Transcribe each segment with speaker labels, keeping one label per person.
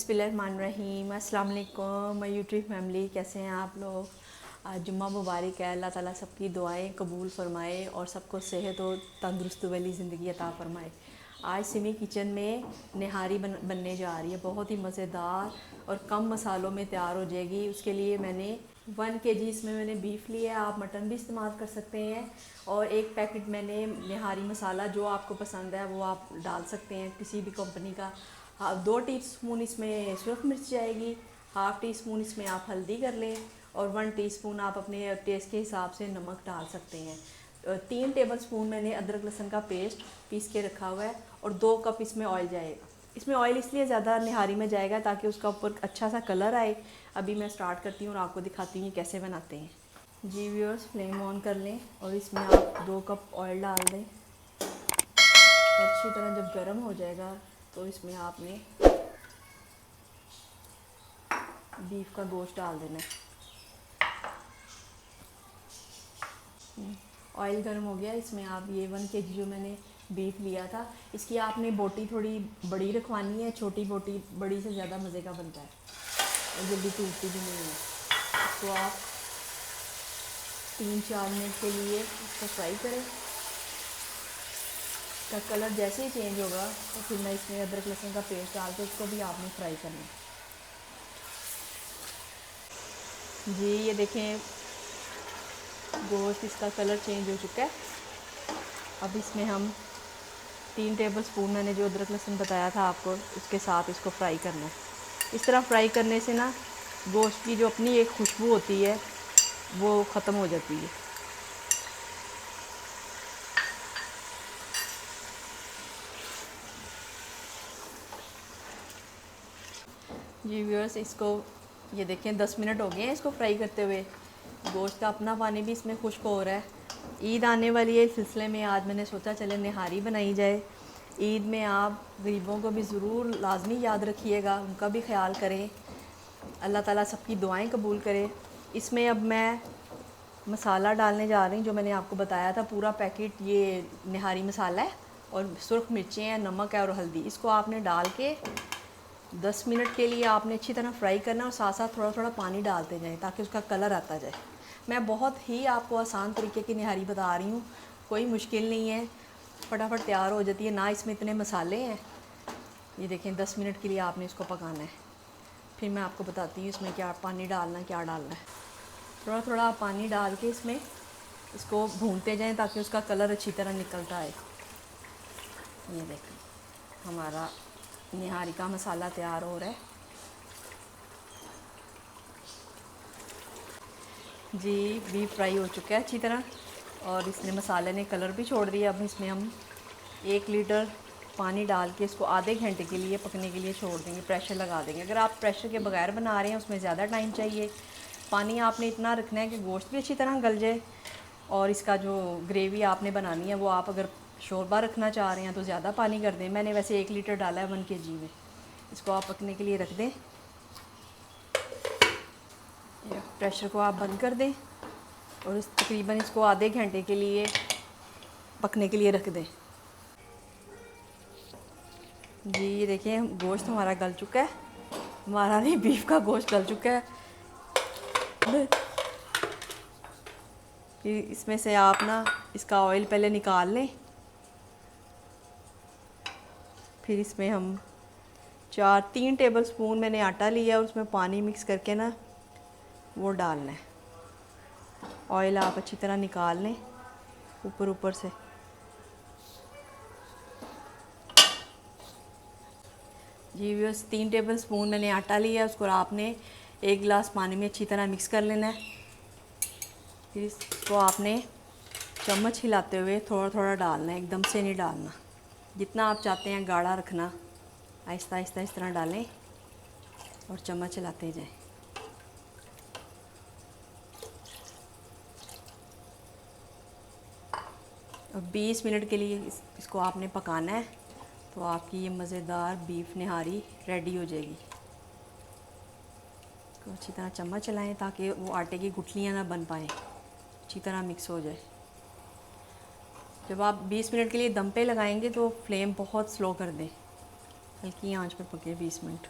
Speaker 1: बिस्मिल्लाहिर्रहमानिर्रहीम। अस्सलाम वालेकुम माय यूट्यूब फैमिली, कैसे हैं आप लोग। आज जुम्मा मुबारक है। अल्लाह ताला सबकी दुआएं कबूल फ़रमाए और सबको सेहत और तंदुरुस्त वाली ज़िंदगी अता फ़रमाए। आज सिमी किचन में निहारी बनने जा रही है, बहुत ही मज़ेदार और कम मसालों में तैयार हो जाएगी। उसके लिए मैंने 1 kg इसमें मैंने बीफ लिया है, आप मटन भी इस्तेमाल कर सकते हैं। और एक पैकेट मैंने निहारी मसाला, जो आपको पसंद है वो आप डाल सकते हैं, किसी भी कंपनी का। हाँ, 2 टीस्पून इसमें सुरख मिर्च जाएगी, हाफ़ टी स्पून इसमें आप हल्दी कर लें और 1 टीस्पून आप अपने टेस्ट के हिसाब से नमक डाल सकते हैं। 3 टेबलस्पून मैंने अदरक लहसुन का पेस्ट पीस के रखा हुआ है और 2 कप इसमें ऑयल जाएगा। इसमें ऑयल इसलिए ज़्यादा निहारी में जाएगा ताकि उसका ऊपर अच्छा सा कलर आए। अभी मैं स्टार्ट करती हूँ और आपको दिखाती हूँ कैसे बनाते हैं। जी व्यूअर्स, फ्लेम ऑन कर लें और इसमें आप 2 कप ऑयल डाल दें। अच्छी तरह जब गर्म हो जाएगा तो इसमें आपने बीफ का गोश्त डाल देना है। ऑयल गर्म हो गया, इसमें आप ये 1 kg जो मैंने बीफ लिया था, इसकी आपने बोटी थोड़ी बड़ी रखवानी है। छोटी बोटी बड़ी से ज़्यादा मज़े का बनता है और जल्दी टूटती भी नहीं है। इसको आप 3-4 मिनट के लिए इसको फ्राई करें। इसका कलर जैसे ही चेंज होगा तो फिर मैं इसमें अदरक लहसुन का पेस्ट डाल के इसको भी आपने फ्राई करना है। जी ये देखें, गोश्त इसका कलर चेंज हो चुका है। अब इसमें हम 3 टेबलस्पून मैंने जो अदरक लहसुन बताया था आपको, उसके साथ इसको फ्राई करना है। इस तरह फ्राई करने से ना गोश्त की जो अपनी एक खुशबू होती है वो ख़त्म हो जाती है। जी व्यूअर्स, इसको ये देखें 10 मिनट हो गए हैं इसको फ्राई करते हुए। गोश्त का अपना पानी भी इसमें खुश्क हो रहा है। ईद आने वाली है, इस सिलसिले में आज मैंने सोचा चले निहारी बनाई जाए। ईद में आप गरीबों को भी ज़रूर लाजमी याद रखिएगा, उनका भी ख्याल करें। अल्लाह ताला सबकी दुआएं कबूल करे। इसमें अब मैं मसाला डालने जा रही हूँ, जो मैंने आपको बताया था। पूरा पैकेट ये निहारी मसाला है और सुरख मिर्चें हैं, नमक है और हल्दी। इसको आपने डाल के 10 मिनट के लिए आपने अच्छी तरह फ्राई करना और साथ साथ थोड़ा थोड़ा पानी डालते जाएं ताकि उसका कलर आता जाए। मैं बहुत ही आपको आसान तरीके की निहारी बता रही हूँ, कोई मुश्किल नहीं है, फटाफट तैयार हो जाती है ना। इसमें इतने मसाले हैं। ये देखें 10 मिनट के लिए आपने इसको पकाना है। फिर मैं आपको बताती हूँ इसमें क्या पानी डालना है, क्या डालना है। थोड़ा थोड़ा पानी डाल के इसमें इसको भूनते जाएं ताकि उसका कलर अच्छी तरह निकलता है। ये देखें हमारा निहारी का मसाला तैयार हो रहा है। जी बीफ फ्राई हो चुका है अच्छी तरह और इसने मसाले ने कलर भी छोड़ दिया। अब इसमें हम 1 लीटर पानी डाल के इसको आधे घंटे के लिए पकने के लिए छोड़ देंगे, प्रेशर लगा देंगे। अगर आप प्रेशर के बगैर बना रहे हैं उसमें ज़्यादा टाइम चाहिए। पानी आपने इतना रखना है कि गोश्त भी अच्छी तरह गल जाए और इसका जो ग्रेवी आपने बनानी है वो आप अगर शोरबा रखना चाह रहे हैं तो ज़्यादा पानी कर दें। मैंने वैसे 1 लीटर डाला है 1 kg में। इसको आप पकने के लिए रख दें। प्रेशर को आप बंद कर दें और तकरीबन इसको आधे घंटे के लिए पकने के लिए रख दें। जी ये देखिए गोश्त हमारा गल चुका है। हमारा नहीं, बीफ का गोश्त गल चुका है। फिर इसमें से आप ना इसका ऑयल पहले निकाल लें। फिर इसमें हम 3 टेबलस्पून मैंने आटा लिया और उसमें पानी मिक्स करके ना वो डालना है। ऑयल आप अच्छी तरह निकाल लें ऊपर ऊपर से। जी व्यूअर्स, 3 टेबलस्पून मैंने आटा लिया, उसको आपने 1 गिलास पानी में अच्छी तरह मिक्स कर लेना है। फिर इसको आपने चम्मच हिलाते हुए थोड़ा थोड़ा डालना है, एकदम से नहीं डालना। जितना आप चाहते हैं गाढ़ा रखना, आहिस्ता आहिस्ता इस तरह डालें और चम्मच हिलाते जाएं। और 20 मिनट के लिए इसको आपने पकाना है तो आपकी ये मज़ेदार बीफ निहारी रेडी हो जाएगी। तो अच्छी तरह चम्मच चलाएं ताकि वो आटे की गुठलियाँ ना बन पाएँ, अच्छी तरह मिक्स हो जाए। जब आप 20 मिनट के लिए दम पे लगाएंगे तो फ्लेम बहुत स्लो कर दें, हल्की आंच पर पके 20 मिनट।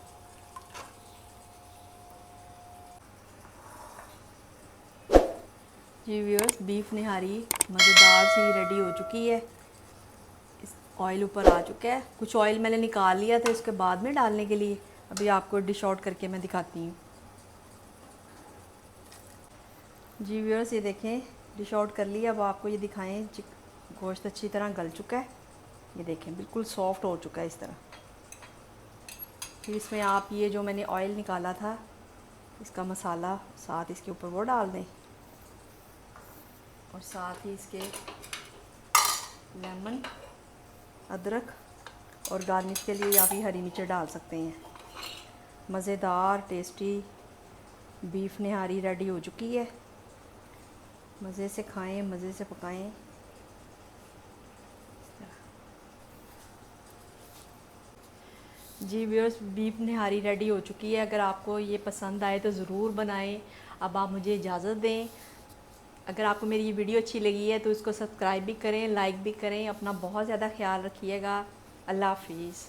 Speaker 1: जी व्यूअर्स, बीफ निहारी मज़ेदार सी रेडी हो चुकी है। इस ऑयल ऊपर आ चुका है। कुछ ऑयल मैंने निकाल लिया था इसके बाद में डालने के लिए। अभी आपको डिश आउट करके मैं दिखाती हूँ। जी व्यूअर्स, ये देखें डिश आउट कर लिया। अब आपको ये दिखाएं, गोश्त अच्छी तरह गल चुका है। ये देखें बिल्कुल सॉफ्ट हो चुका है इस तरह। फिर इसमें आप ये जो मैंने ऑयल निकाला था, इसका मसाला साथ इसके ऊपर वो डाल दें, और साथ ही इसके लेमन, अदरक, और गार्निश के लिए आप ये हरी मिर्च डाल सकते हैं। मज़ेदार टेस्टी बीफ निहारी रेडी हो चुकी है। मज़े से खाएं, मज़े से पकाएं। जी व्यूअर्स, बीफ निहारी रेडी हो चुकी है। अगर आपको ये पसंद आए तो ज़रूर बनाएं। अब आप मुझे इजाज़त दें। अगर आपको मेरी ये वीडियो अच्छी लगी है तो इसको सब्सक्राइब भी करें, लाइक भी करें। अपना बहुत ज़्यादा ख्याल रखिएगा। अल्लाह हाफिज़।